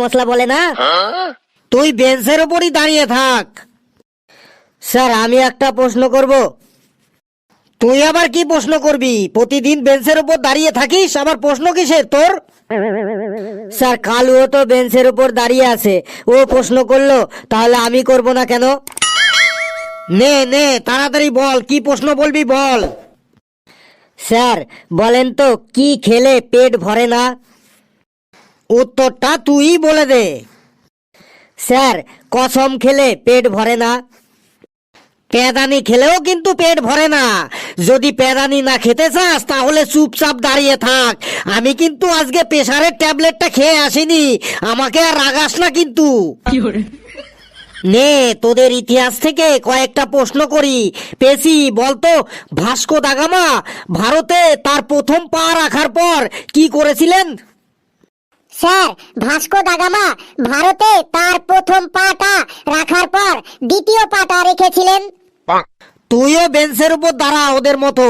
মশলা বলে না। তুই বেঞ্চের উপরই দাঁড়িয়ে থাক। স্যার আমি একটা প্রশ্ন করব। তুই আবার কি প্রশ্ন করবি? প্রতিদিন বেঞ্চের উপর দাঁড়িয়ে থাকিস, আবার প্রশ্ন কিসের তোর? স্যার কালুও তো বেঞ্চের উপর দাঁড়িয়ে আছে, ও প্রশ্ন করলো, তাহলে আমি করব না কেন? নে নে তাড়াতাড়ি বল, কি প্রশ্ন বলবি বল। স্যার বলেন তো, কি খেলে পেট ভরে না? উত্তরটা তুই বলে দে। স্যার কসম খেলে পেট ভরে না। পেদানি খেলেও কিন্তু পেট ভরে না। যদি পেদানি না খেতে চাস তাহলে চুপচাপ দাঁড়িয়ে থাক। আমি কিন্তু আজকে প্রেসারের ট্যাবলেটটা খেয়ে আসিনি, আমাকে আর রাগাস না কিন্তু। নে তোদের ইতিহাস থেকে কয়েকটা প্রশ্ন করি। পেশি বলতো, ভাস্কো দা গামা ভারতে তার প্রথম পা রাখার পর কি করেছিলেন? স্যার ভাস্কো দা গামা ভারতে তার প্রথম পাটা রাখার পর দ্বিতীয় পাটা রেখেছিলেন। তুইও বেঞ্চের উপর দাঁড়া ওদের মতো।